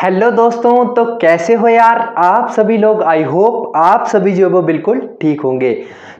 Hello दोस्तों, तो कैसे हो यार आप सभी लोग। आई होप आप सभी जो वो बिल्कुल ठीक होंगे।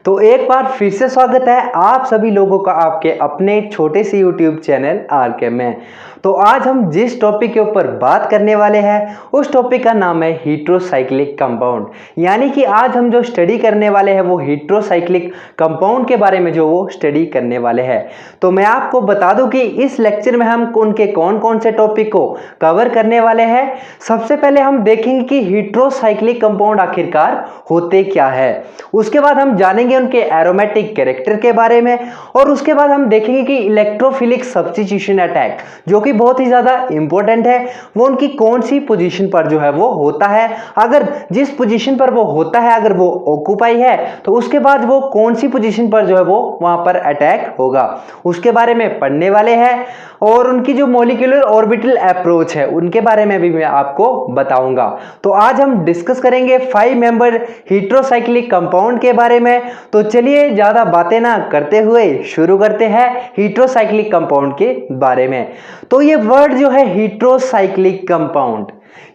तो एक बार फिर से स्वागत है आप सभी लोगों का आपके अपने छोटे से यूट्यूब चैनल आरके में। तो आज हम जिस टॉपिक के ऊपर बात करने वाले हैं उस टॉपिक का नाम है हेटेरोसाइक्लिक कंपाउंड। यानी कि आज हम जो स्टडी करने वाले हैं वो हेटेरोसाइक्लिक कंपाउंड के बारे में जो वो स्टडी करने वाले हैं। तो मैं आपको बता दूं कि इस लेक्चर में हम उनके कौन कौन से टॉपिक को कवर करने वाले हैं। सबसे पहले हम देखेंगे कि हेटेरोसाइक्लिक कंपाउंड आखिरकार होते क्या है। उसके बाद हम जानेंगे उनके एरोमेटिक कैरेक्टर के बारे में और उसके बाद हम देखेंगे कि इलेक्ट्रोफिलिक सब्स्टिट्यूशन अटैक जो कि बहुत ही ज्यादा इंपॉर्टेंट है, वो उनकी कौन सी पोजीशन पर जो है वो होता है। अगर जिस पोजीशन पर वो होता है अगर वो ऑक्यूपाई है तो उसके बाद वो कौन सी पोजीशन पर जो है वो वहां पर अटैक होगा, उसके बारे में पढ़ने वाले हैं। और उनकी जो मॉलिक्यूलर ऑर्बिटल अप्रोच है उनके बारे में भी मैं आपको बताऊंगा। तो आज हम डिस्कस करेंगे 5 मेंबर हेटेरोसाइक्लिक कंपाउंड के बारे में। तो चलिए ज्यादा बातें ना करते हुए शुरू करते हैं हेटेरोसाइक्लिक कंपाउंड के बारे में। तो ये वर्ड जो है हेटेरोसाइक्लिक कंपाउंड,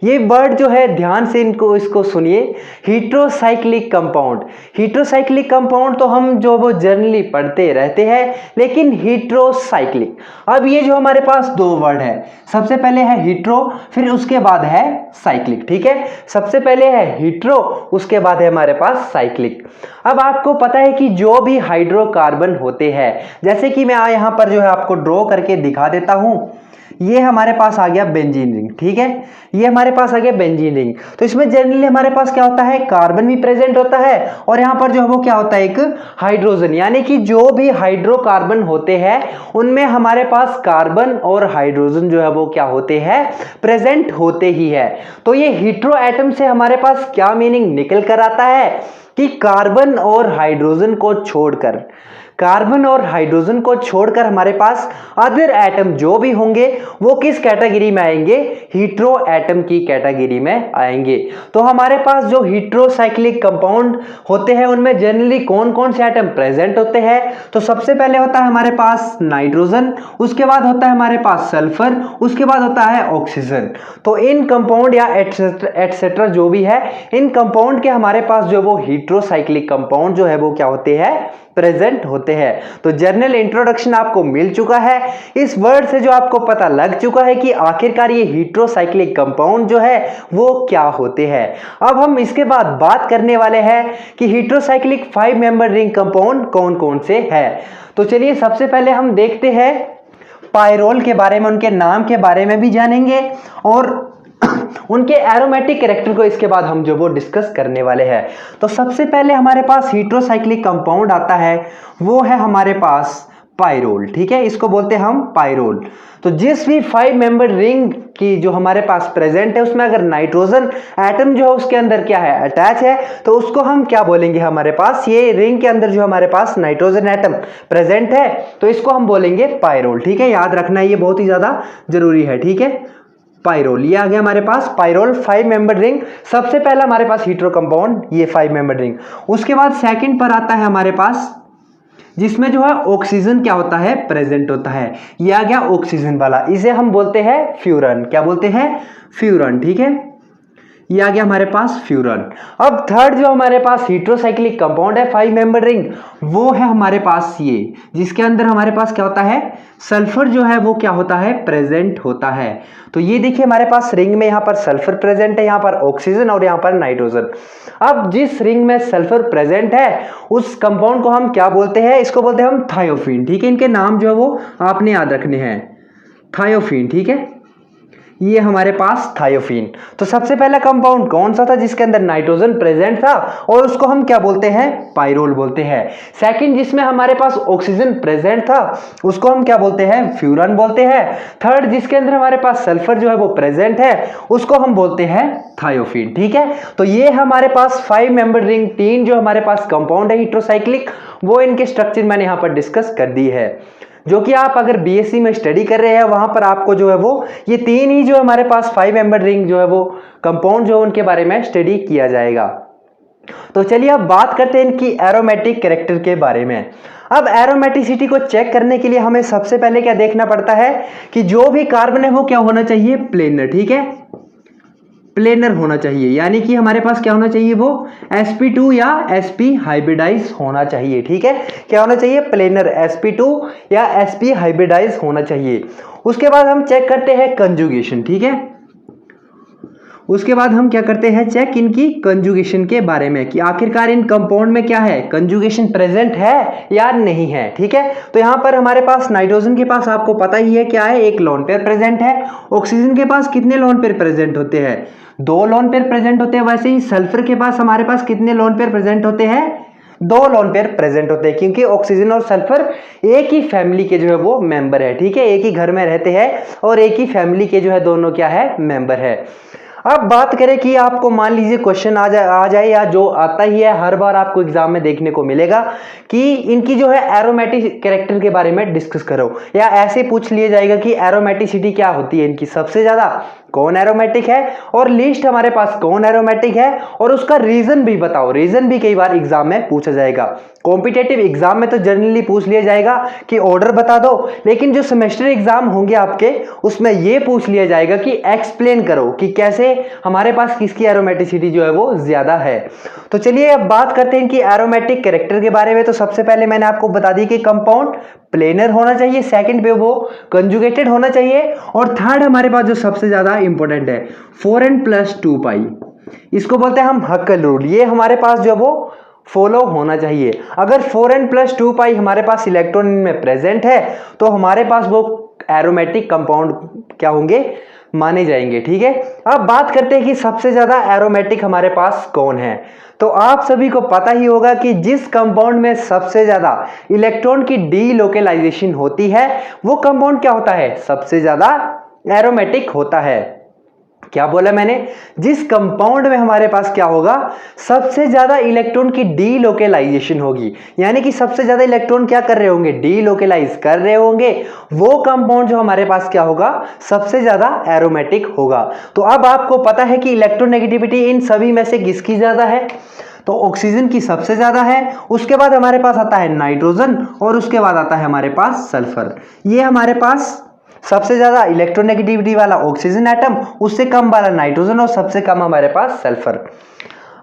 ये वर्ड जो है ध्यान से इसको सुनिए। हेटेरोसाइक्लिक कंपाउंड, हेटेरोसाइक्लिक कंपाउंड तो हम जो वो जनरली पढ़ते रहते हैं, लेकिन हेटेरोसाइक्लिक, अब ये जो हमारे पास दो वर्ड है, सबसे पहले है हेटेरो फिर उसके बाद है साइक्लिक। ठीक है, सबसे पहले है हेटेरो उसके बाद है हमारे पास साइक्लिक। अब आपको पता है कि जो भी हाइड्रोकार्बन होते हैं, जैसे कि मैं यहां पर जो है आपको ड्रॉ करके दिखा देता हूं, ये हमारे पास आ गया बेंजीन रिंग। ठीक है, ये हमारे पास आ गया बेंजीन रिंग। तो इसमें जनरली हमारे पास क्या होता है, कार्बन भी प्रेजेंट होता है और यहाँ पर जो है वो क्या होता है, एक हाइड्रोजन। यानी कि जो भी हाइड्रोकार्बन होते हैं उनमें हमारे पास कार्बन और हाइड्रोजन जो है वो क्या होते हैं, प्रेजेंट होते ही है। तो ये हेटेरो एटम से हमारे पास क्या मीनिंग निकल कर आता है कि कार्बन और हाइड्रोजन को छोड़कर, कार्बन और हाइड्रोजन को छोड़कर हमारे पास अदर एटम जो भी होंगे वो किस कैटेगरी में आएंगे, हेटेरो एटम की कैटेगरी में आएंगे। तो हमारे पास जो हेटेरोसाइक्लिक कंपाउंड होते हैं उनमें जनरली कौन कौन से एटम प्रेजेंट होते हैं। तो सबसे पहले होता है हमारे पास नाइट्रोजन, उसके बाद होता है हमारे पास सल्फर, उसके बाद होता है ऑक्सीजन। तो इन कंपाउंड या एटसेट्रा जो भी है, इन कंपाउंड के हमारे पास जो वो हेटेरोसाइक्लिक कंपाउंड जो है वो क्या होते हैं, प्रेजेंट होते हैं। तो जनरल इंट्रोडक्शन आपको मिल चुका है, इस वर्ड से जो आपको पता लग चुका है कि आखिरकार ये हेटेरोसाइक्लिक कंपाउंड जो है वो क्या होते हैं। अब हम इसके बाद बात करने वाले हैं कि हेटेरोसाइक्लिक 5 मेंबर रिंग कंपाउंड कौन कौन से हैं। तो चलिए सबसे पहले हम देखते हैं पायरोल के बारे में, उनके नाम के बारे में भी जानेंगे और उनके एरोमेटिक कैरेक्टर को इसके बाद हम जो वो डिस्कस करने वाले हैं। तो सबसे पहले हमारे पास हेटेरोसाइक्लिक कंपाउंड आता है, वो है हमारे पास पायरोल। ठीक है, इसको बोलते हैं हम पायरोल। तो जिस भी 5 मेंबर रिंग की जो हमारे पास प्रेजेंट है उसमें अगर नाइट्रोजन एटम जो है उसके अंदर क्या है, अटैच है, तो उसको हम क्या बोलेंगे, हमारे पास ये रिंग के अंदर जो हमारे पास नाइट्रोजन एटम प्रेजेंट है तो इसको हम बोलेंगे पायरोल। ठीक है, याद रखना ये बहुत ही ज्यादा जरूरी है। ठीक है, पायरोल, ये आ गया हमारे पास पायरोल 5 मेंबर रिंग। सबसे पहला हमारे पास हेटेरो कंपाउंड ये 5 मेंबर रिंग। उसके बाद सेकंड पर आता है हमारे पास जिसमें जो है ऑक्सीजन क्या होता है, प्रेजेंट होता है। ये आ गया ऑक्सीजन वाला, इसे हम बोलते हैं फ्यूरन। क्या बोलते हैं, फ्यूरन। ठीक है, ये आ गया हमारे पास फ्यूरन। अब थर्ड जो हमारे पास हेटेरोसाइक्लिक कंपाउंड है 5 मेंबर रिंग, वो है हमारे पास ये, जिसके अंदर हमारे पास क्या होता है, सल्फर जो है वो क्या होता है, प्रेजेंट होता है। तो ये देखिए हमारे पास रिंग में यहाँ पर सल्फर प्रेजेंट है, यहाँ पर ऑक्सीजन और यहाँ पर नाइट्रोजन। अब जिस रिंग में सल्फर प्रेजेंट है उस कंपाउंड को हम क्या बोलते हैं, इसको बोलते हैं हम थायोफीन। ठीक है, इनके नाम जो है वो आपने याद रखने हैं, थायोफीन। ठीक है, ये हमारे पास थायोफीन। तो सबसे पहला कंपाउंड कौन सा था जिसके अंदर नाइट्रोजन प्रेजेंट था और उसको हम क्या बोलते हैं, पायरोल बोलते हैं। सेकंड जिसमें हमारे पास ऑक्सीजन प्रेजेंट था उसको हम क्या बोलते हैं, फ्यूरन बोलते हैं। थर्ड जिसके अंदर हमारे पास सल्फर जो है वो प्रेजेंट है उसको हम बोलते हैं थायोफीन। ठीक है, तो ये हमारे पास 5 मेंबर रिंग 3 जो हमारे पास कंपाउंड है हेटेरोसाइक्लिक, वो इनके स्ट्रक्चर मैंने यहां पर डिस्कस कर दी है। जो कि आप अगर बीएससी में स्टडी कर रहे हैं वहां पर आपको जो है वो ये 3 ही जो हमारे पास 5 मेंबर रिंग जो है वो कंपाउंड जो उनके बारे में स्टडी किया जाएगा। तो चलिए अब बात करते हैं इनकी एरोमेटिक कैरेक्टर के बारे में। अब एरोमेटिसिटी को चेक करने के लिए हमें सबसे पहले क्या देखना पड़ता है कि जो भी कार्बन है वो क्या होना चाहिए, प्लेनर। ठीक है, प्लेनर होना चाहिए, यानी कि हमारे पास क्या होना चाहिए, वो sp2 या sp हाइब्रिडाइज होना चाहिए। ठीक है, क्या होना चाहिए, प्लेनर sp2 या sp हाइब्रिडाइज होना चाहिए। उसके बाद हम चेक करते हैं कंजुगेशन। ठीक है, उसके बाद हम क्या करते हैं, चेक इनकी कंजुगेशन के बारे में कि आखिरकार इन कंपाउंड में क्या है, कंजुगेशन प्रेजेंट है या नहीं है। ठीक है, तो यहां पर हमारे पास नाइट्रोजन के पास आपको पता ही है क्या है, एक लोन पेयर प्रेजेंट है। ऑक्सीजन के पास कितने लोन पेयर प्रेजेंट होते हैं, 2 लोन पेयर प्रेजेंट होते हैं। वैसे ही सल्फर के पास हमारे पास कितने लोन पेयर प्रेजेंट होते हैं, 2 लोन पेयर प्रेजेंट होते हैं, क्योंकि ऑक्सीजन और सल्फर एक ही फैमिली के जो है वो मेंबर है। ठीक है, एक ही घर में रहते हैं और एक ही फैमिली के जो है दोनों क्या है, मेंबर है। अब बात करें कि आपको मान लीजिए क्वेश्चन आ जाए या जो आता ही है हर बार आपको एग्जाम में देखने को मिलेगा कि इनकी जो है एरोमेटिक कैरेक्टर के बारे में डिस्कस करो, या ऐसे पूछ लिया जाएगा कि एरोमेटिसिटी क्या होती है इनकी, सबसे ज्यादा कौन एरोमेटिक है और लिस्ट हमारे पास कौन एरोमेटिक है, और उसका रीजन भी बताओ। रीजन भी कई बार एग्जाम में पूछा जाएगा। कॉम्पिटेटिव एग्जाम में तो जनरली पूछ लिया जाएगा कि ऑर्डर बता दो, लेकिन जो सेमेस्टर एग्जाम होंगे आपके उसमें यह पूछ लिया जाएगा कि एक्सप्लेन करो कि कैसे हमारे पास किसकी एरोमेटिसिटी जो है वो ज्यादा है। तो चलिए अब बात करते हैं इनकी एरोमेटिक कैरेक्टर के बारे में। तो सबसे पहले मैंने आपको बता दी कि कंपाउंड प्लेनर होना चाहिए, सेकंड पे वो कंजुगेटेड होना चाहिए, और थर्ड हमारे पास जो सबसे ज्यादा इंपॉर्टेंट है 4n+2 पाई, इसको बोलते हैं हम हक्केल रूल। ये हमारे पास जो वो फॉलो होना चाहिए। अगर 4n+2 पाई हमारे पास इलेक्ट्रॉन में प्रेजेंट है तो हमारे पास वो एरोमेटिक कंपाउंड क्या होंगे, माने जाएंगे। ठीक है, अब बात करते हैं कि सबसे ज्यादा एरोमेटिक हमारे पास कौन है। तो आप सभी को पता ही होगा कि जिस कंपाउंड में सबसे ज्यादा इलेक्ट्रॉन की डीलोकेलाइजेशन होती है वो कंपाउंड क्या होता है, सबसे ज्यादा एरोमेटिक होता है। क्या बोला मैंने, जिस कंपाउंड में हमारे पास क्या होगा, सबसे ज्यादा इलेक्ट्रॉन की डीलोकेलाइजेशन होगी, यानी कि सबसे ज्यादा इलेक्ट्रॉन क्या कर रहे होंगे, डीलोकेलाइज कर रहे होंगे, वो कंपाउंड जो हमारे पास क्या होगा, सबसे ज्यादा एरोमेटिक होगा। तो अब आपको पता है कि इलेक्ट्रोनेगेटिविटी इन सभी में से किसकी ज्यादा है, तो ऑक्सीजन की सबसे ज्यादा है। उसके बाद हमारे पास आता है नाइट्रोजन, और उसके बाद आता है हमारे पास सल्फर। ये हमारे पास सबसे ज्यादा इलेक्ट्रोनेगेटिविटी वाला ऑक्सीजन एटम, उससे कम वाला नाइट्रोजन, और सबसे कम हमारे पास सल्फर।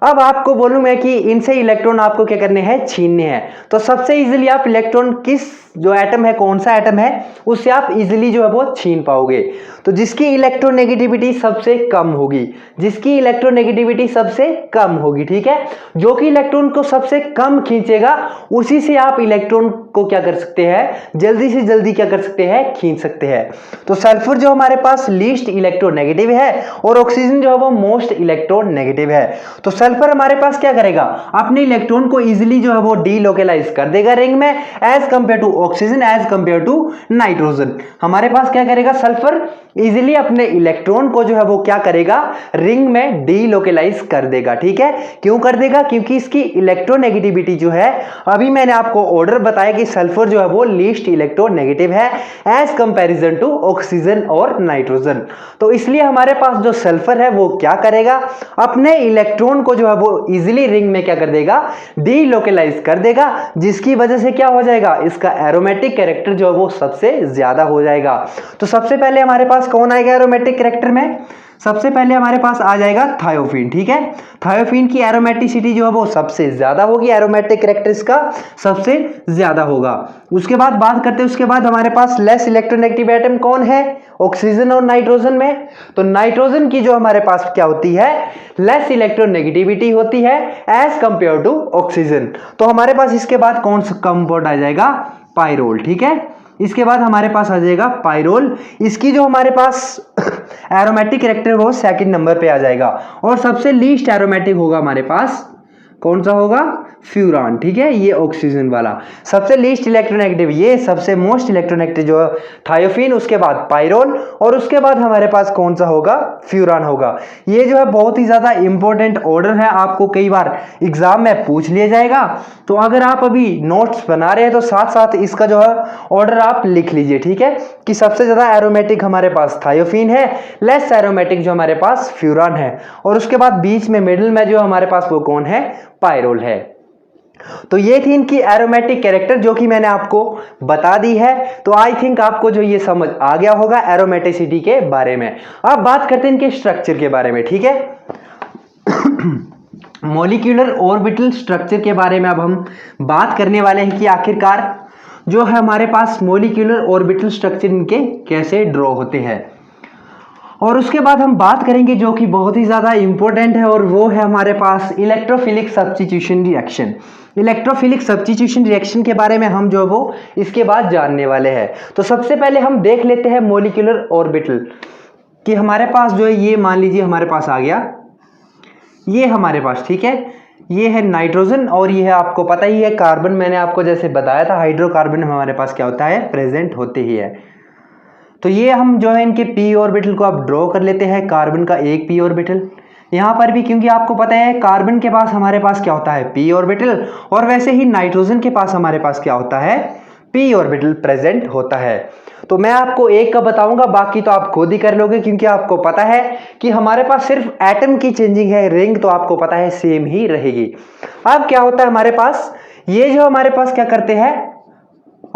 अब आपको बोलूं मैं कि इनसे इलेक्ट्रॉन आपको क्या करने हैं, छीनने हैं। तो सबसे इजीली आप इलेक्ट्रॉन किस जो एटम है, कौन सा एटम है, उससे आप इजीली जो है वो छीन पाओगे। तो जिसकी इलेक्ट्रोनेगेटिविटी सबसे कम होगी, जिसकी इलेक्ट्रोनेगेटिविटी सबसे कम होगी, ठीक है, जो कि इलेक्ट्रॉन को सबसे कम खींचेगा उसी से आप इलेक्ट्रॉन को क्या कर सकते हैं, जल्दी से जल्दी क्या कर सकते हैं, खींच सकते हैं। तो सल्फर जो हमारे पास लीस्ट इलेक्ट्रोनेगेटिव है और ऑक्सीजन जो है वो मोस्ट इलेक्ट्रोनेगेटिव है। तो सल्फर हमारे पास क्या करेगा, अपने इलेक्ट्रॉन को इजीली जो है वो डीलोकेलाइज कर देगा रिंग में, as compare to oxygen, as compare to nitrogen. हमारे पास क्या करेगा, सल्फर इजीली अपने इलेक्ट्रॉन को जो है वो क्या करेगा, रिंग में डीलोकेलाइज कर देगा। ठीक है, क्यों कर देगा, क्योंकि इसकी इलेक्ट्रोनेगेटिविटी जो है, अभी मैंने आपको ऑर्डर बताया कि सल्फर जो है वो लीस्ट इलेक्ट्रोनेगेटिव है एज कंपैरिजन टू ऑक्सीजन और नाइट्रोजन। तो इसलिए हमारे पास जो सल्फर है वो क्या करेगा, अपने इलेक्ट्रॉन को जो है वो इजीली रिंग में क्या कर देगा, डीलोकेलाइज कर देगा, जिसकी वजह से क्या हो जाएगा, इसका एरोमेटिक कैरेक्टर जो है वो सबसे ज्यादा हो जाएगा। तो सबसे पहले हमारे पास कौन आएगा एरोमेटिक कैरेक्टर में, सबसे पहले हमारे पास आ जाएगा थायोफीन। ठीक है, थायोफीन की एरोमेटिसिटी जो है वो सबसे ज्यादा होगी, एरोमेटिक कैरेक्टर इसका सबसे ज्यादा होगा। उसके बाद बात करते हैं, उसके बाद हमारे पास लेस इलेक्ट्रोनेगेटिव एटम कौन है, ऑक्सीजन और नाइट्रोजन में। तो नाइट्रोजन की जो हमारे पास क्या होती है, लेस इलेक्ट्रोनेगेटिविटी होती है एज कंपेयर टू ऑक्सीजन। तो हमारे पास इसके बाद कौन सा कंपाउंड आ जाएगा, पाइरोल। ठीक है, इसके बाद हमारे पास आ जाएगा पाइरोल। इसकी जो हमारे पास एरोमेटिक कैरेक्टर वो सेकंड नंबर पे आ जाएगा, और सबसे लीस्ट एरोमेटिक होगा हमारे पास कौन सा होगा, फ्यूरान। ठीक है, ये ऑक्सीजन वाला सबसे लीस्ट इलेक्ट्रोनेगेटिव, ये सबसे मोस्ट इलेक्ट्रोनेगेटिव जो है थायोफीन, उसके बाद पाइरोल, और उसके बाद हमारे पास कौन सा होगा, फ्यूरान होगा। ये जो है बहुत ही ज्यादा इंपॉर्टेंट ऑर्डर है, आपको कई बार एग्जाम में पूछ लिया जाएगा। तो अगर आप अभी नोट्स बना रहे हैं तो साथ साथ इसका जो है ऑर्डर आप लिख लीजिए। ठीक है, कि सबसे ज्यादा एरोमेटिक हमारे पास थायोफीन है, लेस एरोमेटिक जो हमारे पास फ्यूरान है, और उसके बाद बीच में मिडिल में जो हमारे पास वो कौन है, पाइरोल है। तो ये थी इनकी एरोमेटिक कैरेक्टर जो कि मैंने आपको बता दी है। तो आई थिंक आपको जो ये समझ आ गया होगा एरोमेटिसिटी के बारे में। अब बात करते हैं इनके स्ट्रक्चर के बारे में, ठीक है। मॉलिक्यूलर ऑर्बिटल स्ट्रक्चर के बारे में अब हम बात करने वाले हैं कि आखिरकार जो है हमारे पास मॉलिक्यूलर ऑर्बिटल स्ट्रक्चर इनके कैसे ड्रॉ होते हैं। और उसके बाद हम बात करेंगे जो कि बहुत ही ज़्यादा इंपॉर्टेंट है, और वो है हमारे पास electrophilic substitution reaction. Electrophilic substitution reaction के बारे में हम जो है वो इसके बाद जानने वाले हैं। तो सबसे पहले हम देख लेते हैं मॉलिक्यूलर ऑर्बिटल कि हमारे पास जो है ये मान लीजिए हमारे पास आ गया, ये हमारे पास, ठीक है, ये है नाइट्रोजन और ये है आपको पता ही है कार्बन। मैंने आपको जैसे बताया था हाइड्रोकार्बन हमारे पास क्या होता है, प्रेजेंट होते ही है। तो ये हम जो है इनके पी ऑर्बिटल को आप ड्रॉ कर लेते हैं। कार्बन का एक पी ऑर्बिटल यहाँ पर भी, क्योंकि आपको पता है कार्बन के पास हमारे पास क्या होता है, पी ऑर्बिटल, और वैसे ही नाइट्रोजन के पास हमारे पास क्या होता है, पी ऑर्बिटल प्रेजेंट होता है। तो मैं आपको एक का बताऊंगा, बाकी तो आप खुद ही कर लोगे, क्योंकि आपको पता है कि हमारे पास सिर्फ एटम की चेंजिंग है, रिंग तो आपको पता है सेम ही रहेगी। अब क्या होता है हमारे पास, ये जो हमारे पास क्या करते हैं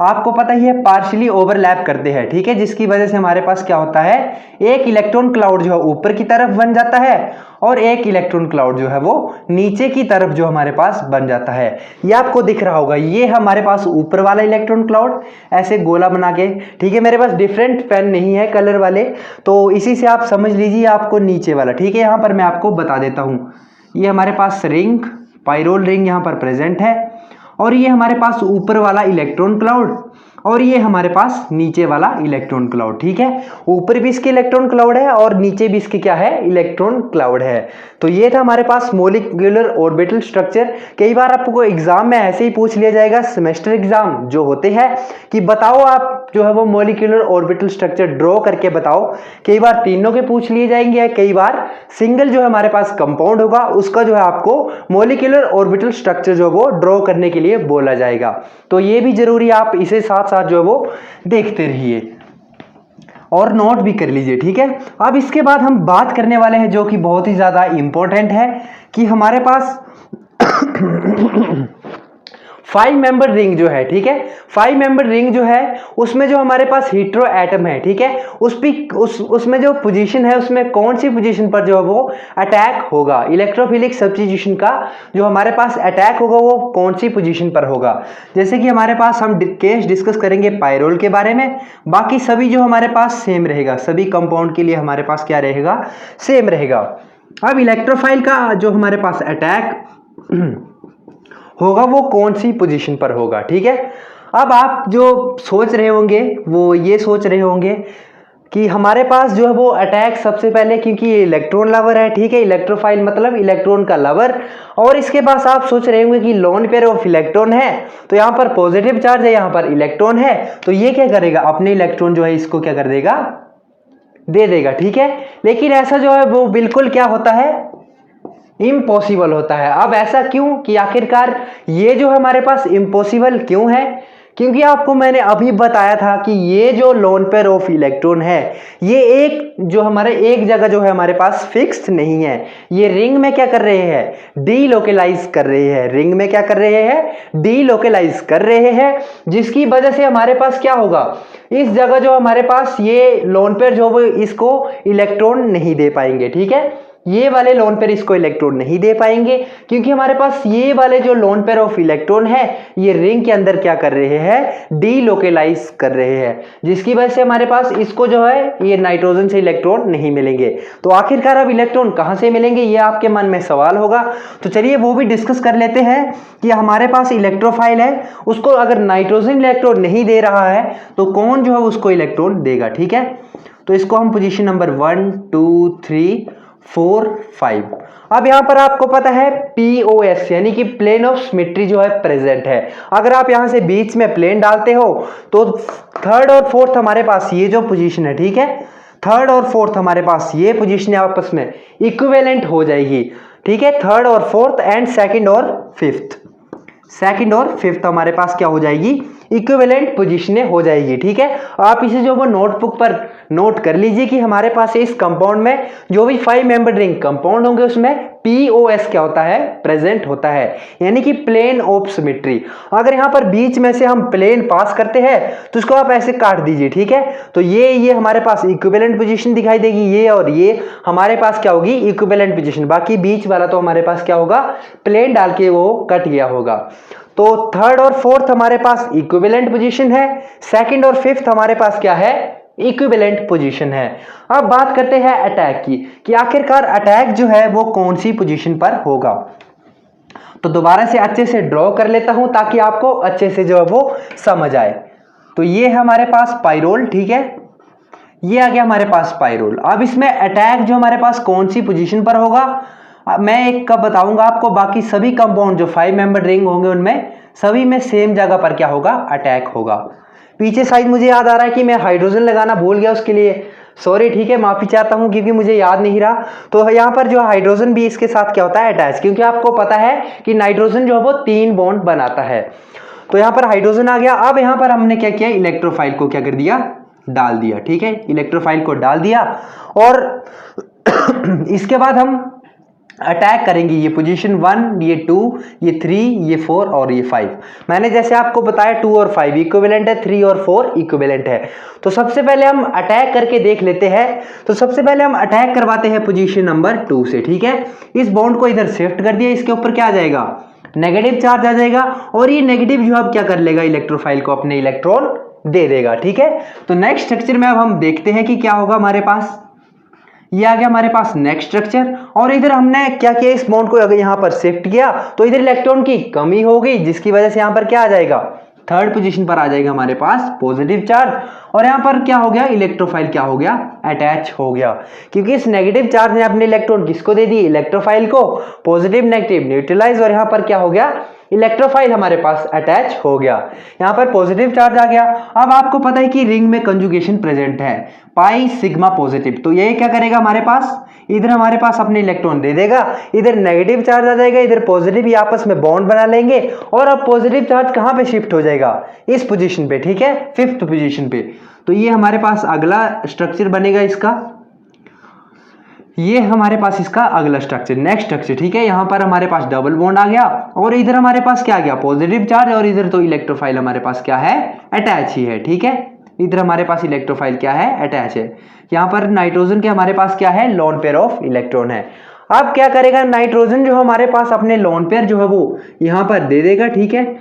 आपको पता ही है, पार्शियली ओवरलैप करते हैं, ठीक है, जिसकी वजह से हमारे पास क्या होता है, एक इलेक्ट्रॉन क्लाउड जो है ऊपर की तरफ बन जाता है और एक इलेक्ट्रॉन क्लाउड जो है वो नीचे की तरफ जो हमारे पास बन जाता है। ये आपको दिख रहा होगा, ये हमारे पास ऊपर वाला इलेक्ट्रॉन क्लाउड ऐसे गोला बना के, ठीक है। मेरे पास डिफरेंट पेन नहीं है कलर वाले, तो इसी से आप समझ लीजिए आपको नीचे वाला, ठीक है। यहाँ पर मैं आपको बता देता हूँ, ये हमारे पास रिंग, पायरोल रिंग यहाँ पर प्रेजेंट है, और ये हमारे पास ऊपर वाला इलेक्ट्रॉन क्लाउड और ये हमारे पास नीचे वाला इलेक्ट्रॉन क्लाउड, ठीक है। ऊपर भी इसके इलेक्ट्रॉन क्लाउड है और नीचे भी इसके क्या है, इलेक्ट्रॉन क्लाउड है। तो ये था हमारे पास मॉलिक्यूलर ऑर्बिटल स्ट्रक्चर। कई बार आपको एग्जाम में ऐसे ही पूछ लिया जाएगा, सेमेस्टर एग्जाम जो होते हैं, कि बताओ आप जो है वो मॉलिक्यूलर ऑर्बिटल स्ट्रक्चर ड्रॉ करके बताओ। कई बार तीनों के पूछ लिए जाएंगे, कई बार सिंगल जो है हमारे पास कंपाउंड होगा उसका जो है आपको मॉलिक्यूलर ऑर्बिटल स्ट्रक्चर जो वो ड्रॉ करने के लिए बोला जाएगा। तो ये भी जरूरी, आप इसे साथ साथ जो है वो देखते रहिए और नोट भी कर लीजिए, ठीक है। अब इसके बाद हम बात करने वाले हैं जो कि बहुत ही ज्यादा इंपॉर्टेंट है, कि हमारे पास 5 मेंबर रिंग जो है, ठीक है, 5 मेंबर रिंग जो है उसमें जो हमारे पास हीट्रो एटम है, ठीक है, उसमें जो पोजीशन है उसमें कौन सी पोजीशन पर जो है वो अटैक होगा, इलेक्ट्रोफिलिक सब्स्टिट्यूशन का जो हमारे पास अटैक होगा वो कौन सी पोजीशन पर होगा। जैसे कि हमारे पास हम केस डिस्कस करेंगे पायरोल के बारे में, बाकी सभी जो हमारे पास सेम रहेगा, सभी कंपाउंड के लिए हमारे पास क्या रहेगा, सेम रहेगा। अब इलेक्ट्रोफाइल का जो हमारे पास अटैक होगा वो कौन सी पोजीशन पर होगा, ठीक है। अब आप जो सोच रहे होंगे वो ये सोच रहे होंगे कि हमारे पास जो है वो अटैक सबसे पहले, क्योंकि ये इलेक्ट्रॉन लवर है, ठीक है, इलेक्ट्रोफाइल मतलब इलेक्ट्रॉन का लवर, और इसके पास आप सोच रहे होंगे कि लोन पेयर ऑफ इलेक्ट्रॉन है, तो यहाँ पर पॉजिटिव चार्ज है, यहाँ पर इलेक्ट्रॉन है, तो ये क्या करेगा, अपने इलेक्ट्रॉन जो है इसको क्या कर देगा, दे देगा, ठीक है। लेकिन ऐसा जो है वो बिल्कुल क्या होता है, इम्पॉसिबल होता है। अब ऐसा क्यों, कि आखिरकार ये जो हमारे पास इम्पॉसिबल क्यों है, क्योंकि आपको मैंने अभी बताया था कि ये जो लोन पेयर ऑफ इलेक्ट्रॉन है ये एक जो हमारे एक जगह जो है हमारे पास फिक्स्ड नहीं है, ये रिंग में क्या कर रहे हैं, डीलोकलाइज कर रहे हैं, रिंग में क्या कर रहे हैं, डीलोकलाइज कर रहे हैं, जिसकी वजह से हमारे पास क्या होगा, इस जगह जो हमारे पास ये लोन पेयर जो वो इसको इलेक्ट्रॉन नहीं दे पाएंगे, ठीक है, ये वाले लोन पेयर इसको इलेक्ट्रॉन नहीं दे पाएंगे, क्योंकि हमारे पास ये वाले जो लोन पेयर ऑफ इलेक्ट्रॉन है ये रिंग के अंदर क्या कर रहे हैं, डीलोकलाइज कर रहे हैं, जिसकी वजह से हमारे पास इसको जो है ये नाइट्रोजन से इलेक्ट्रॉन नहीं मिलेंगे। तो आखिरकार अब इलेक्ट्रॉन कहां से मिलेंगे, ये आपके मन में सवाल होगा। तो चलिए वो भी डिस्कस कर लेते हैं कि हमारे पास इलेक्ट्रोफाइल है, उसको अगर नाइट्रोजन इलेक्ट्रॉन नहीं दे रहा है तो कौन जो है उसको इलेक्ट्रॉन देगा, ठीक है। तो इसको हम पोजीशन नंबर 1 2 3 4 5। अब यहां पर आपको पता है POS यानी कि प्लेन ऑफ सिमेट्री जो है प्रेजेंट है। अगर आप यहां से बीच में प्लेन डालते हो तो थर्ड और फोर्थ हमारे पास ये जो पोजीशन है, ठीक है, थर्ड और फोर्थ हमारे पास ये पोजीशन आपस में इक्विवेलेंट हो जाएगी, ठीक है, थर्ड और फोर्थ एंड सेकंड और फिफ्थ, सेकंड और फिफ्थ हमारे पास क्या हो जाएगी, इक्विवेलेंट पोजीशनें हो जाएगी। ठीक है, आप इसे जो वो नोटबुक पर नोट कर लीजिए कि हमारे पास इस कंपाउंड में जो भी 5 मेंबर रिंग कंपाउंड होंगे उसमें POS क्या होता है, प्रेजेंट होता है, यानी कि प्लेन ऑफ सिमेट्री। अगर यहाँ पर बीच में से हम प्लेन पास करते हैं तो इसको आप ऐसे काट दीजिए। ठीक है, तो ये हमारे पास इक्विवेलेंट पोजीशन दिखाई देगी, ये और ये हमारे पास क्या होगी, इक्विवेलेंट पोजीशन। बाकी बीच वाला तो हमारे पास क्या होगा, प्लेन डाल के वो कट गया होगा। तो थर्ड और फोर्थ हमारे पास इक्विवेलेंट पोजीशन है, सेकंड और फिफ्थ हमारे पास क्या है, इक्विवेलेंट पोजीशन है। अब बात करते हैं अटैक की कि आखिरकार अटैक जो है वो कौन सी पोजीशन पर होगा। तो दोबारा से अच्छे से ड्रॉ कर लेता हूं ताकि आपको अच्छे से जो है वो समझ आए। तो ये है हमारे पास पाइरोल। ठीक है, ये आ गया हमारे पास पाइरोल। अब इसमें अटैक जो हमारे पास कौन सी पोजीशन पर होगा मैं एक कब बताऊंगा आपको। बाकी सभी कंपाउंड जो 5 मेंबर रिंग होंगे उनमें सभी में सेम जगह पर क्या होगा, अटैक होगा। पीछे साइड मुझे याद आ रहा है कि मैं हाइड्रोजन लगाना भूल गया, उसके लिए सॉरी। ठीक है, माफी चाहता हूं क्योंकि मुझे याद नहीं रहा। तो यहाँ पर जो हाइड्रोजन भी इसके साथ क्या होता है, अटैच, क्योंकि आपको पता है कि नाइट्रोजन जो है वो 3 बॉन्ड बनाता है। तो यहाँ पर हाइड्रोजन आ गया। अब यहाँ पर हमने क्या किया, इलेक्ट्रोफाइल को क्या कर दिया, डाल दिया। ठीक है, इलेक्ट्रोफाइल को डाल दिया और इसके बाद हम अटैक करेंगे। ये पोजीशन 1, ये 2, ये 3, ये 4 और ये 5। मैंने जैसे आपको बताया 2 और 5 इक्विवेलेंट है, 3 और 4 इक्विवेलेंट है। तो सबसे पहले हम अटैक करके देख लेते हैं। तो सबसे पहले हम अटैक करवाते हैं पोजीशन नंबर 2 से। ठीक है, इस बॉन्ड को इधर शिफ्ट कर दिया, इसके ऊपर क्या आ जाएगा, नेगेटिव चार्ज आ जाएगा और ये नेगेटिव जो अब क्या कर लेगा, इलेक्ट्रोफाइल को अपने इलेक्ट्रॉन दे देगा। ठीक है, तो नेक्स्ट स्ट्रक्चर में अब हम देखते हैं कि क्या होगा हमारे पास। ये आ गया हमारे पास नेक्स्ट स्ट्रक्चर और इधर हमने क्या किया, इस बॉन्ड को अगर यहां पर शिफ्ट किया तो इधर इलेक्ट्रॉन की कमी हो गई, जिसकी वजह से यहां पर क्या आ जाएगा, थर्ड पोजीशन पर आ जाएगा हमारे पास पॉजिटिव चार्ज। और यहां पर क्या हो गया, इलेक्ट्रोफाइल क्या हो गया, अटैच हो गया, क्योंकि इस नेगेटिव चार्ज ने अपने इलेक्ट्रॉन किसको दे दी, इलेक्ट्रोफाइल को। पॉजिटिव नेगेटिव न्यूट्रलाइज और यहां पर क्या हो गया, इलेक्ट्रोफाइल हमारे पास अटैच हो गया। यहां पर पॉजिटिव चार्ज आ गया। अब आपको पता है कि रिंग में कंजुगेशन प्रेजेंट है, पाई सिग्मा पॉजिटिव। तो ये क्या करेगा हमारे पास, इधर हमारे पास अपने इलेक्ट्रॉन दे देगा, इधर नेगेटिव चार्ज आ जाएगा, इधर पॉजिटिव, ये आपस में बॉन्ड बना लेंगे और अब पॉजिटिव चार्ज कहां पे शिफ्ट हो जाएगा, इस पोजीशन पे। ठीक है, फिफ्थ पोजीशन पे। तो ये हमारे पास अगला स्ट्रक्चर बनेगा इसका, ये हमारे पास इसका अगला स्ट्रक्चर, नेक्स्ट स्ट्रक्चर। ठीक है, यहां पर हमारे पास डबल बॉन्ड आ गया और इधर हमारे पास क्या आ गया, पॉजिटिव चार्ज और इधर तो इलेक्ट्रोफाइल हमारे पास क्या है, अटैच ही है। ठीक है, इधर हमारे पास इलेक्ट्रोफाइल क्या है, अटैच है। यहां पर नाइट्रोजन के हमारे पास क्या है, लोन पेयर ऑफ इलेक्ट्रॉन है। अब क्या करेगा नाइट्रोजन, जो हमारे पास अपने लोन पेयर जो है वो यहां पर दे देगा। ठीक है,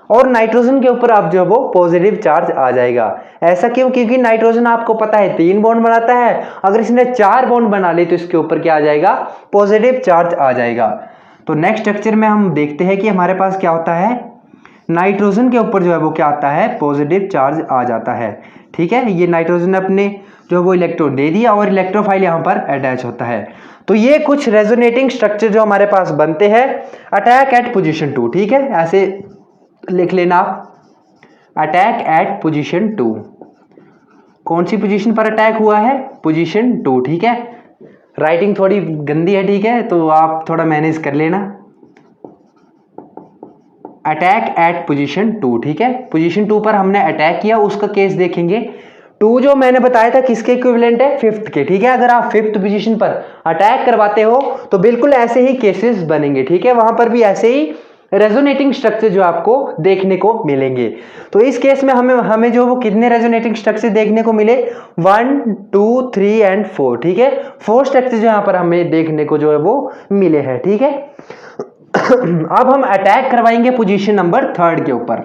और नाइट्रोजन के ऊपर अब जो है वो पॉजिटिव चार्ज आ जाएगा। ऐसा क्यों, क्योंकि नाइट्रोजन आपको पता है 3 बॉन्ड बनाता है, अगर इसने 4 बॉन्ड बना ले तो इसके ऊपर क्या आ जाएगा, पॉजिटिव चार्ज आ जाएगा। तो नेक्स्ट स्ट्रक्चर में हम देखते हैं कि हमारे पास क्या होता है, नाइट्रोजन के ऊपर जो है वो क्या आता है, पॉजिटिव चार्ज आ जाता है। ठीक है, ये नाइट्रोजन अपने जो है वो इलेक्ट्रॉन दे दिया और इलेक्ट्रोफाइल यहाँ पर अटैच होता है। तो ये कुछ रेजोनेटिंग स्ट्रक्चर जो हमारे पास बनते हैं अटैक एट पोजीशन 2। ठीक है, ऐसे लिख लेना आप, अटैक एट पोजीशन 2। कौन सी पोजीशन पर अटैक हुआ है, पोजीशन 2। ठीक है, राइटिंग थोड़ी गंदी है, ठीक है, तो आप थोड़ा मैनेज कर लेना। Attack eight position 2। ठीक है, पोजीशन 2 पर हमने अटैक किया, उसका केस देखेंगे। 2 जो मैंने बताया था किसके इक्विवेलेंट है, फिफ्थ के। ठीक है, अगर आप फिफ्थ पोजीशन पर अटैक करवाते हो तो बिल्कुल ऐसे ही केसेस बनेंगे। ठीक है, वहां पर भी ऐसे ही रेजोनेटिंग स्ट्रक्चर जो आपको देखने को मिलेंगे। तो इस केस में हमें जो वो कितने रेजोनेटिंग स्ट्रक्चर देखने को मिले, 1, 2, 3 एंड 4। ठीक है, 4 स्ट्रक्चर जो यहाँ पर हमें देखने को जो है वो मिले हैं। ठीक है, अब हम अटैक करवाएंगे पोजीशन नंबर 3 के ऊपर,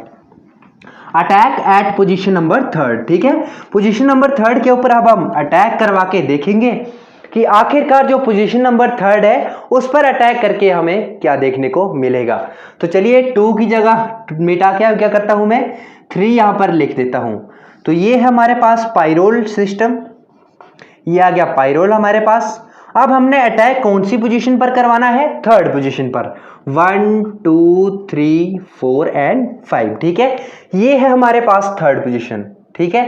अटैक एट पोजीशन नंबर 3। ठीक है, पोजीशन नंबर 3 के ऊपर अब हम अटैक करवा के देखेंगे कि आखिरकार जो पोजीशन नंबर 3 है उस पर अटैक करके हमें क्या देखने को मिलेगा। तो चलिए 2 की जगह मिटा के क्या करता हूं मैं, 3 यहां पर लिख देता हूं। तो ये है हमारे पास पाइरोल सिस्टम, ये आ गया पाइरोल हमारे पास। अब हमने अटैक कौन सी पोजीशन पर करवाना है, 3rd पोजीशन पर, 1, 2, 3, 4 एंड 5। ठीक है, ये है हमारे पास 3rd पोजीशन। ठीक है,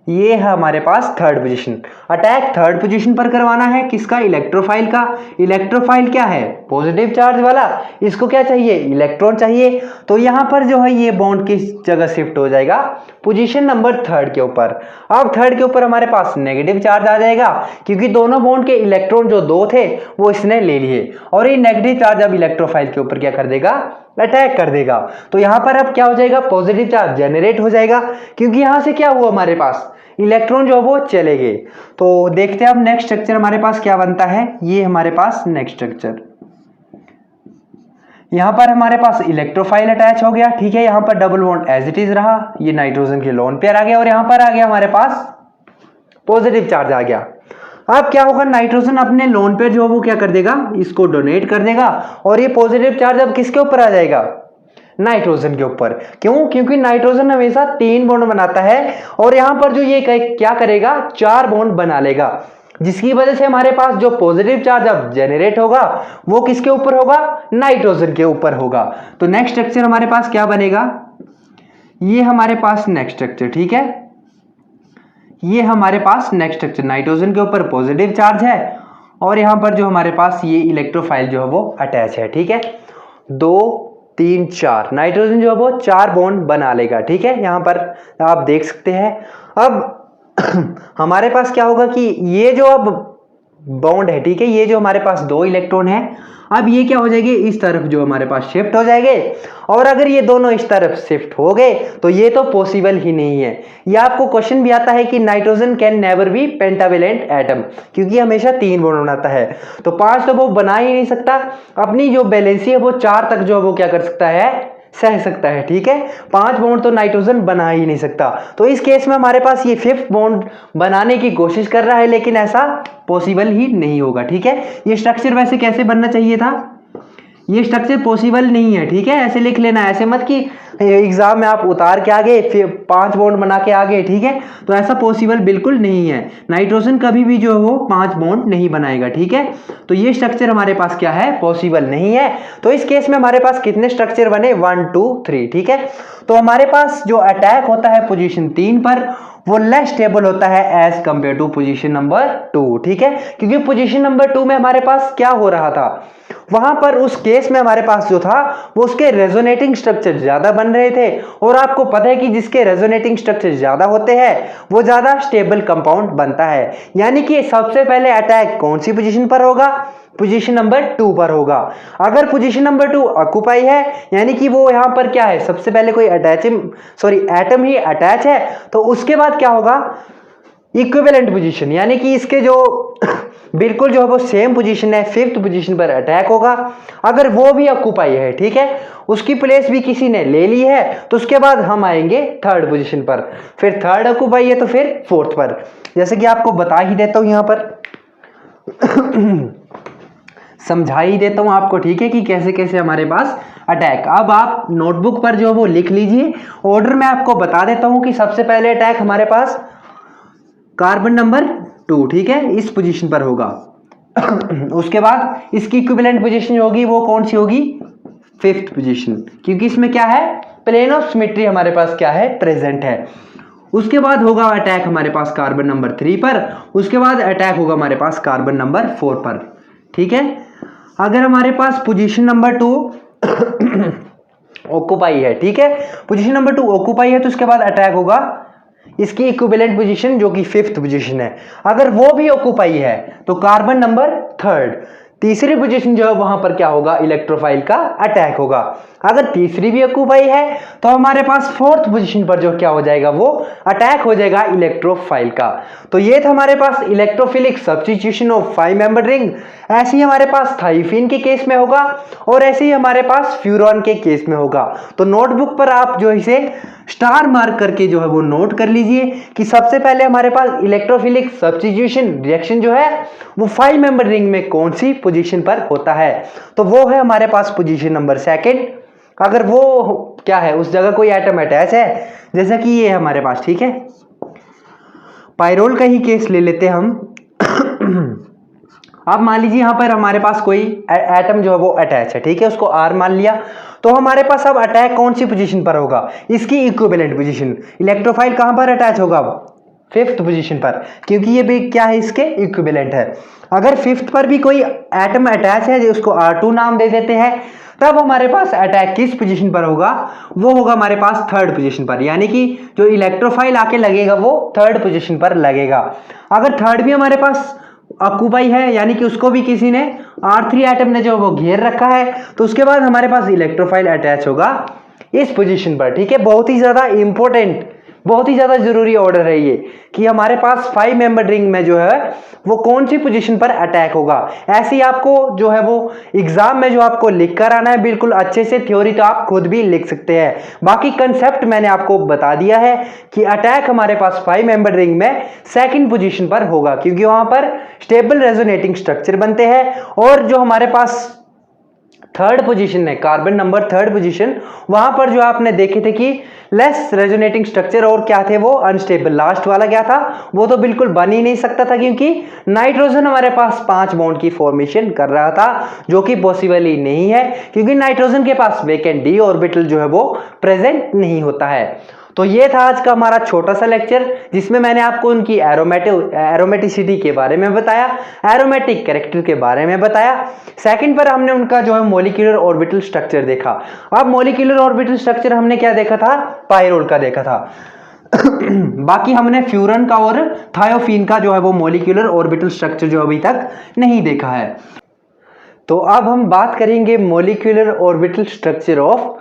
ये है हमारे पास third position. Attack third position पर करवाना है, किसका? इलेक्ट्रोफाइल का। इलेक्ट्रोफाइल क्या है? पॉजिटिव चार्ज वाला। इसको क्या चाहिए? इलेक्ट्रॉन चाहिए। तो यहाँ पर जो है ये बॉन्ड किस जगह शिफ्ट हो जाएगा? पोजीशन नंबर थर्ड के ऊपर। अब थर्ड के ऊपर हमारे पास नेगेटिव चार्ज आ जाएगा, क्योंकि दोनों बॉन्ड के इलेक्ट्रॉन जो दो थे वो इसने ले लिए, और ये नेगेटिव चार्ज अब इलेक्ट्रोफाइल के ऊपर क्या कर देगा? अटैक कर देगा। तो यहां पर अब क्या हो जाएगा? पॉजिटिव चार्ज जनरेट हो जाएगा, क्योंकि यहां से क्या हुआ? हमारे पास इलेक्ट्रॉन जो वो चले गए। तो देखते हैं अब नेक्स्ट स्ट्रक्चर हमारे पास क्या बनता है। ये हमारे पास नेक्स्ट स्ट्रक्चर, यहां पर हमारे पास इलेक्ट्रोफाइल अटैच हो गया, ठीक है। यहां पर double bond as it is रहा, ये नाइट्रोजन के लोन पेयर आ गया, और यहां पर आ गया हमारे पास पॉजिटिव चार्ज आ गया। अब क्या होगा? नाइट्रोजन अपने लोन पेयर जो वो क्या कर देगा? इसको डोनेट कर देगा, और ये पॉजिटिव चार्ज अब किसके ऊपर आ जाएगा? नाइट्रोजन के ऊपर। क्यों? क्योंकि नाइट्रोजन हमेशा 3 बॉन्ड बनाता है, और यहां पर जो ये क्या करेगा? 4 बॉन्ड बना लेगा, जिसकी वजह से हमारे पास जो पॉजिटिव चार्ज अब जनरेट होगा वो किसके ऊपर होगा? नाइट्रोजन के ऊपर होगा। तो नेक्स्ट स्ट्रक्चर हमारे पास क्या बनेगा? ये हमारे पास नेक्स्ट स्ट्रक्चर, ठीक है। ये हमारे पास नेक्स्ट स्ट्रक्चर, नाइट्रोजन के ऊपर पॉजिटिव चार्ज है, और यहां पर जो हमारे पास ये इलेक्ट्रोफाइल जो है वो अटैच है, ठीक है। 2 3 4 नाइट्रोजन जो है वो 4 बॉन्ड बना लेगा, ठीक है। यहां पर आप देख सकते हैं। अब हमारे पास क्या होगा कि ये जो अब बॉन्ड है, ठीक है, ये जो हमारे पास 2 इलेक्ट्रॉन है, अब ये क्या हो जाएंगे? इस तरफ जो हमारे पास शिफ्ट हो जाएंगे, और अगर ये दोनों इस तरफ शिफ्ट हो गए तो ये तो पॉसिबल ही नहीं है। ये आपको क्वेश्चन भी आता है कि nitrogen can never be pentavalent atom, क्योंकि हमेशा 3 बॉन्ड बनाता है, तो 5 तो वो बना ही नहीं सकता। अपनी जो वैलेंसी है वो 4 तक जो है वो क्या कर सकता है? सह सकता है, ठीक है। 5 बॉन्ड तो नाइट्रोजन बना ही नहीं सकता। तो इस केस में हमारे पास ये 5th बॉन्ड बनाने की कोशिश कर रहा है, लेकिन ऐसा पॉसिबल ही नहीं होगा, ठीक है। ये स्ट्रक्चर वैसे कैसे बनना चाहिए था? ये स्ट्रक्चर पॉसिबल नहीं है, ठीक है। ऐसे लिख लेना, ऐसे मत कि एग्जाम में आप उतार के आगे फिर 5 बॉन्ड बना के आगे, ठीक है। तो ऐसा पॉसिबल बिल्कुल नहीं है। नाइट्रोजन कभी भी जो है वो 5 बॉन्ड नहीं बनाएगा, ठीक है। तो ये स्ट्रक्चर हमारे पास क्या है? पॉसिबल नहीं है। तो इस केस में हमारे पास कितने स्ट्रक्चर बने? 1 2 3, ठीक है। तो हमारे पास जो अटैक होता है पोजीशन 3 पर, वो लेस स्टेबल होता है as compare to position number 2, ठीक है। क्योंकि पोजीशन नंबर 2 में हमारे पास क्या हो रहा था? वहां पर उस केस में हमारे पास जो था वो उसके रेजोनेटिंग स्ट्रक्चर ज्यादा बन रहे थे, और आपको पता है कि जिसके रेजोनेटिंग स्ट्रक्चर ज्यादा होते हैं वो ज्यादा स्टेबल कंपाउंड बनता है। यानी कि सबसे पहले अटैक कौन सी पोजीशन पर होगा? पोजीशन नंबर 2 पर होगा। अगर पोजीशन नंबर 2 ऑक्युपाई है, यानी कि वो यहां पर क्या है? सबसे पहले कोई एटम ही अटैच है, तो उसके बाद क्या होगा? इक्विवेलेंट पोजीशन, यानी कि इसके जो बिल्कुल जो है वो सेम पोजीशन है, 5th पोजीशन पर अटैक होगा। अगर वो भी ऑक्युपाई है, ठीक है, उसकी प्लेस भी किसी ने ले ली है, तो उसके बाद हम आएंगे 3rd पोजीशन पर। फिर 3rd ऑक्युपाई है तो फिर 4th पर। जैसे कि आपको बता ही देता हूं, यहां पर समझा ही देता हूं आपको, ठीक है, कि कैसे कैसे हमारे पास अटैक। अब आप नोटबुक पर जो वो लिख लीजिए। ऑर्डर में आपको बता देता हूं कि सबसे पहले अटैक हमारे पास कार्बन नंबर 2, ठीक है, इस पोजीशन पर होगा। उसके बाद इसकी इक्विवेलेंट पोजीशन होगी वो कौन सी होगी? 5th पोजीशन, क्योंकि इसमें क्या है? प्लेन ऑफ सिमेट्री हमारे पास क्या है? प्रेजेंट है। उसके बाद होगा अटैक हमारे पास कार्बन नंबर 3 पर। उसके बाद अटैक होगा हमारे पास कार्बन नंबर 4 पर, ठीक है। अगर हमारे पास पोजीशन नंबर 2 ऑक्युपाई है, ठीक है, पोजीशन नंबर 2 ऑक्युपाई है, तो उसके बाद अटैक होगा इसकी इक्विवेलेंट पोजीशन जो कि 5th पोजीशन है। अगर वो भी ऑक्युपाई है तो कार्बन नंबर 3rd, तीसरी पोजीशन जो है वहां पर क्या होगा? इलेक्ट्रोफाइल का अटैक होगा। अगर तीसरी भी ऑक्युपाई है तो हमारे पास 4th पोजीशन पर जो क्या हो जाएगा? वो अटैक हो जाएगा इलेक्ट्रोफाइल का। तो ये था हमारे पास electrophilic substitution of 5 member ring. ऐसे ही हमारे पास थाइफिन के केस में होगा, और ऐसे ही हमारे पास फ्यूरॉन के केस में होगा। तो नोटबुक पर आप जो इसे स्टार मार्क करके जो है वो नोट कर लीजिए कि सबसे पहले हमारे पास इलेक्ट्रोफिलिक सब्स्टिट्यूशन रिएक्शन जो है वो 5 मेंबर रिंग में कौन सी पोजीशन पर होता है? तो वो है हमारे पास पोजीशन नंबर 2। अगर वो क्या है? उस जगह कोई एटम अटैच है, जैसा कि ये हमारे पास, ठीक है। पायरोल का ही केस ले लेते हैं हम। अब मान लीजिए यहां पर हमारे पास कोई एटम जो है वो अटैच है, ठीक है, उसको R मान लिया। तो हमारे पास अब अटैक कौन सी पोजीशन पर होगा? इसकी इक्विवेलेंट पोजीशन। इलेक्ट्रोफाइल कहां पर अटैच होगा? 5th पोजीशन पर, क्योंकि ये भी क्या है, इसके इक्विवेलेंट है। अगर 5th पर भी कोई एटम अटैच है, जो उसको R2 नाम दे देते हैं, तब हमारे पास अटैक किस पोजीशन पर होगा, वो होगा हमारे पास 3rd पोजीशन पर, यानी कि जो इलेक्ट्रोफाइल आके लगेगा वो 3rd पोजीशन पर लगेगा। अगर 3rd भी हमारे पास ऑक्यूपाई है, यानी कि उसको भी किसी ने R3 एटम ने जो वो घेर रखा है, तो उसके बाद हमारे पास इलेक्ट्रोफाइल अटैच होगा इस पोजीशन पर। ठीक है, बहुत ही ज्यादा इंपॉर्टेंट, बहुत ही ज्यादा जरूरी ऑर्डर है ये, कि हमारे पास 5 मेंबर रिंग में जो है वो कौन सी पोजीशन पर अटैक होगा। ऐसे ही आपको जो है वो एग्जाम में जो आपको लिख कर आना है बिल्कुल अच्छे से, थ्योरी तो आप खुद भी लिख सकते हैं। बाकी कंसेप्ट मैंने आपको बता दिया है कि अटैक हमारे पास 5 मेंबर रिंग में 2nd पोजीशन पर होगा, क्योंकि वहां पर स्टेबल रेजोनेटिंग स्ट्रक्चर बनते हैं। और जो हमारे पास 3rd पोजीशन है, कार्बन नंबर 3rd पोजीशन, वहां पर जो आपने देखे थे कि लेस रेजोनेटिंग स्ट्रक्चर और क्या थे वो अनस्टेबल। लास्ट वाला क्या था, वो तो बिल्कुल बन ही नहीं सकता था, क्योंकि नाइट्रोजन हमारे पास 5 बॉन्ड की फॉर्मेशन कर रहा था, जो कि पॉसिबल ही नहीं है, क्योंकि नाइट्रोजन के पास वेकेंट d ऑर्बिटल जो है वो प्रेजेंट नहीं होता है। तो ये था आज का हमारा छोटा सा लेक्चर, जिसमें मैंने आपको उनकी एरोमेटिसिटी के बारे में बताया, एरोमेटिक कैरेक्टर के बारे में बताया। 2nd पर हमने उनका जो है मॉलिक्यूलर ऑर्बिटल स्ट्रक्चर देखा। अब मॉलिक्यूलर ऑर्बिटल स्ट्रक्चर हमने क्या देखा था, पायरोल का देखा था। बाकी हमने फ्यूरन का और थायोफीन का जो है वो मॉलिक्यूलर ऑर्बिटल स्ट्रक्चर जो अभी तक नहीं देखा है। तो अब हम बात करेंगे molecular orbital structure of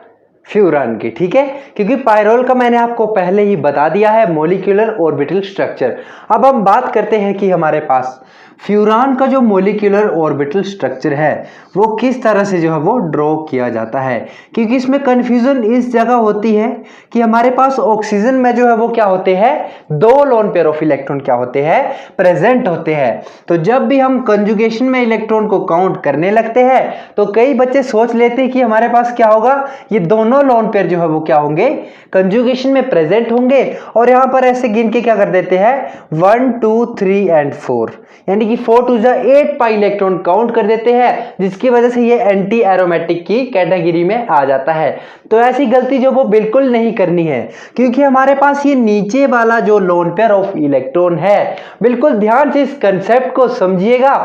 furan की। ठीक है, क्योंकि पायरोल का मैंने आपको पहले ही बता दिया है मॉलिक्यूलर ऑर्बिटल स्ट्रक्चर। अब हम बात करते हैं कि हमारे पास फ्यूरान का जो मॉलिक्यूलर ऑर्बिटल स्ट्रक्चर है वो किस तरह से जो है वो ड्रॉ किया जाता है, क्योंकि इसमें कंफ्यूजन इस जगह होती है कि हमारे पास ऑक्सीजन में जो है वो क्या होते हैं, 2 लोन पेयर ऑफ इलेक्ट्रॉन क्या होते हैं, प्रेजेंट होते हैं। तो जब भी हम कंजुगेशन में इलेक्ट्रॉन को काउंट करने लगते हैं तो कई बच्चे सोच लेते हैं कि हमारे पास क्या होगा, ये दोनों लोन पेयर जो है वो क्या होंगे, कंजुगेशन में प्रेजेंट होंगे। और यहां पर ऐसे गिन के क्या कर देते हैं, 1 2 3 एंड 4, यानी कि 4 to 8 पाई इलेक्ट्रॉन काउंट कर देते हैं, जिसकी वजह से ये एंटी एरोमेटिक की कैटेगरी में आ जाता है। तो ऐसी गलती जो वो बिल्कुल नहीं करनी है, क्योंकि हमारे पास ये नीचे वाला जो लोन पेयर ऑफ इलेक्ट्रॉन है, बिल्कुल ध्यान से इस कंसेप्ट को समझिएगा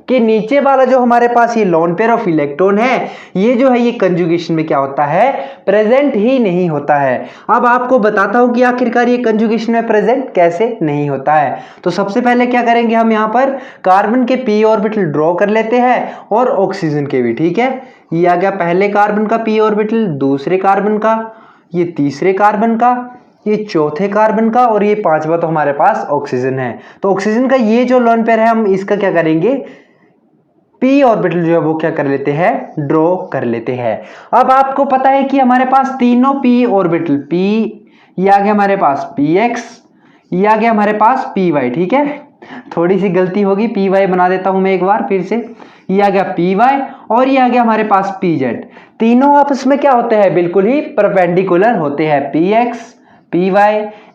कि नीचे वाला जो हमारे पास ये लोन पेयर ऑफ इलेक्ट्रॉन है, ये जो है ये कंजुगेशन में क्या होता है, प्रेजेंट ही नहीं होता है। अब आपको बताता हूं कि आखिरकार ये कंजुगेशन में प्रेजेंट कैसे नहीं होता है। तो सबसे पहले क्या करेंगे, हम यहां पर कार्बन के p ऑर्बिटल ड्रॉ कर लेते हैं और ऑक्सीजन के भी। ठीक है, ये आ गया पहले कार्बन का p ऑर्बिटल, दूसरे कार्बन का, ये तीसरे कार्बन का, ये चौथे कार्बन का, और ये 5वां तो हमारे पास ऑक्सीजन है। तो ऑक्सीजन का ये जो लोन पेयर है, हम इसका क्या करेंगे, p ऑर्बिटल जो है वो क्या कर लेते हैं, ड्रॉ कर लेते हैं। अब आपको पता है कि हमारे पास तीनों p ऑर्बिटल, p ये आ गया हमारे पास px, ये आ गया हमारे पास py। ठीक है, थोड़ी सी गलती होगी, py बना देता हूं मैं एक बार फिर से, ये आ गया py और ये आ गया हमारे पास pz। तीनों आपस में क्या होते हैं, बिल्कुल ही परपेंडिकुलर होते हैं, px py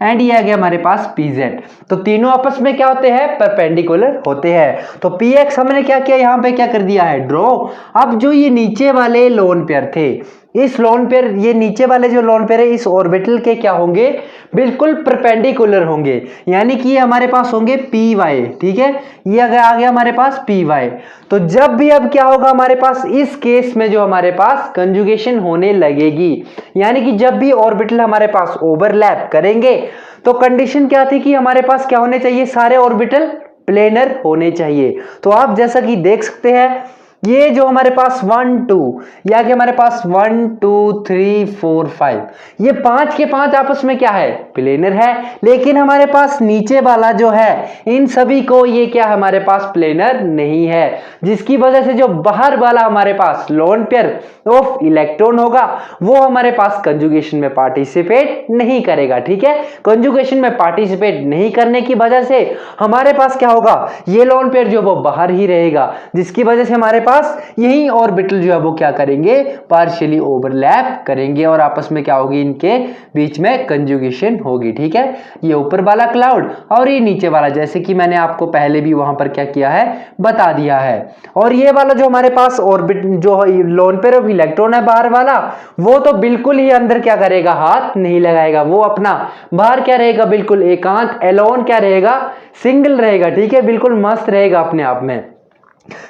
एंड ये आ गया हमारे पास pz। तो तीनों आपस में क्या होते हैं, परपेंडिकुलर होते हैं। तो px हमने क्या किया, यहाँ पे क्या कर दिया है, ड्रॉ। अब जो ये नीचे वाले लोन पेयर थे, इस लोन पेयर, ये नीचे वाले जो लोन पेयर है इस ऑर्बिटल के क्या होंगे, बिल्कुल परपेंडिकुलर होंगे, यानी कि ये हमारे पास होंगे py। ठीक है, ये आ गया हमारे पास py। तो जब भी अब क्या होगा हमारे पास, इस केस में जो हमारे पास कंजुगेशन होने लगेगी, यानी कि जब भी ऑर्बिटल हमारे पास ओवरलैप करेंगे, तो कंडीशन क्या थी कि हमारे पास क्या होने चाहिए, सारे ऑर्बिटल प्लेनर होने चाहिए। तो आप जैसा कि देख सकते हैं, ये जो हमारे पास 1 2 या कि हमारे पास 1 2 3 4 5, ये 5 के 5 आपस में क्या है, प्लेनर है। लेकिन हमारे पास नीचे वाला जो है, इन सभी को ये क्या हमारे पास प्लेनर नहीं है, जिसकी वजह से जो बाहर वाला हमारे पास लोन पेयर ऑफ इलेक्ट्रॉन होगा वो हमारे पास कंजुगेशन में पार्टिसिपेट नहीं करेगा। ठीक है, कंजुगेशन में पार्टिसिपेट नहीं करने की वजह से हमारे पास क्या होगा, ये लोन पेयर जो वो बाहर ही रहेगा, जिसकी वजह से हमारे पास पास यही ऑर्बिटल जो है वो क्या करेंगे, पार्शियली ओवरलैप करेंगे और आपस में क्या होगी, इनके बीच में कंजुगेशन होगी। ठीक है, ये ऊपर वाला क्लाउड और ये नीचे वाला, जैसे कि मैंने आपको पहले भी वहां पर क्या किया है, बता दिया है। और ये वाला जो हमारे पास ऑर्बिट जो लोन पेयर ऑफ इलेक्ट्रॉन है बाहर वाला, वो तो बिल्कुल ही अंदर क्या करेगा, हाथ नहीं लगाएगा, वो अपना बाहर क्या रहेगा, बिल्कुल एकांत एलोन क्या रहेगा, सिंगल रहेगा। ठीक है, बिल्कुल मस्त रहेगा अपने आप में,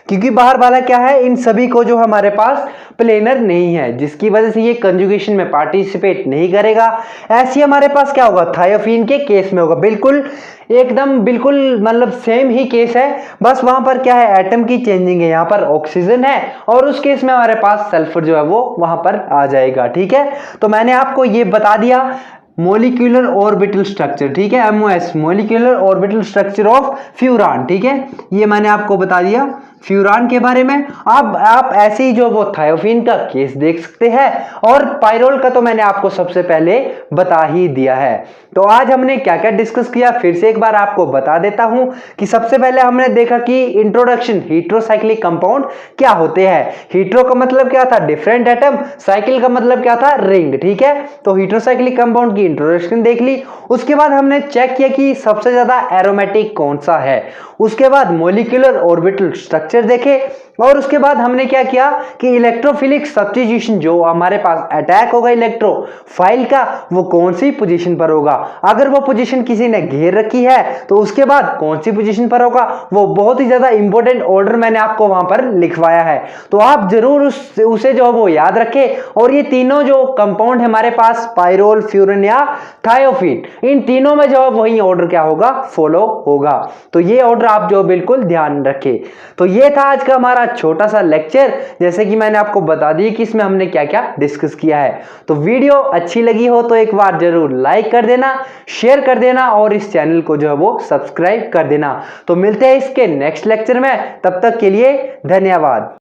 क्योंकि बाहर वाला क्या है, इन सभी को जो हमारे पास प्लेनर नहीं है, जिसकी वजह से ये कंजुगेशन में पार्टिसिपेट नहीं करेगा। ऐसे हमारे पास क्या होगा, थायोफीन के केस में होगा, बिल्कुल एकदम बिल्कुल मतलब सेम ही केस है, बस वहां पर क्या है, एटम की चेंजिंग है, यहाँ पर ऑक्सीजन है और उस केस में हमारे पास सल्फर जो है वो वहां पर आ जाएगा। ठीक है, तो मैंने आपको ये बता दिया मोलिक्यूलर ऑर्बिटल स्ट्रक्चर। ठीक है, MOS, molecular orbital structure of furan. ठीक है, ये मैंने आपको बता दिया फ्यूरान के बारे में। अब आप ऐसे ही जो वो थायोफीन का केस देख सकते हैं और पायरोल का तो मैंने आपको सबसे पहले बता ही दिया है। तो आज हमने क्या क्या डिस्कस किया, फिर से एक बार आपको बता देता हूं कि सबसे पहले हमने देखा कि इंट्रोडक्शन, हेटेरोसाइक्लिक कंपाउंड क्या होते हैं। हेटेरो का मतलब क्या था, डिफरेंट एटम, साइकिल का मतलब क्या था, रिंग। ठीक है, तो हेटेरोसाइक्लिक कंपाउंड की इंट्रोडक्शन देख ली। उसके बाद हमने चेक किया कि सबसे ज्यादा एरोमेटिक कौन सा है। उसके बाद मॉलिक्यूलर ऑर्बिटल स्ट्रक्चर देखे और उसके बाद हमने क्या किया कि इलेक्ट्रोफिलिक सब्स्टिट्यूशन, जो हमारे पास अटैक होगा इलेक्ट्रोफाइल का, वो कौन सी पोजीशन पर होगा। अगर वो पोजीशन किसी ने घेर रखी है तो उसके बाद कौन सी पोजीशन पर होगा, वो बहुत ही ज्यादा इंपॉर्टेंट ऑर्डर मैंने आपको वहां पर लिखवाया है, तो आप जरूर उसे जो वो याद रखें। और ये तीनों जो कंपाउंड है हमारे पास, पायरोल, फ्यूरिन या थायोफीन, इन तीनों में जो वही ऑर्डर क्या होगा, फॉलो होगा। तो ये ऑर्डर आप जो बिल्कुल ध्यान रखें। तो ये था आज का हमारा छोटा सा लेक्चर, जैसे कि मैंने आपको बता दिया कि इसमें हमने क्या क्या डिस्कस किया है। तो वीडियो अच्छी लगी हो तो एक बार जरूर लाइक कर देना, शेयर कर देना और इस चैनल को जो है वो सब्सक्राइब कर देना। तो मिलते हैं इसके नेक्स्ट लेक्चर में, तब तक के लिए धन्यवाद।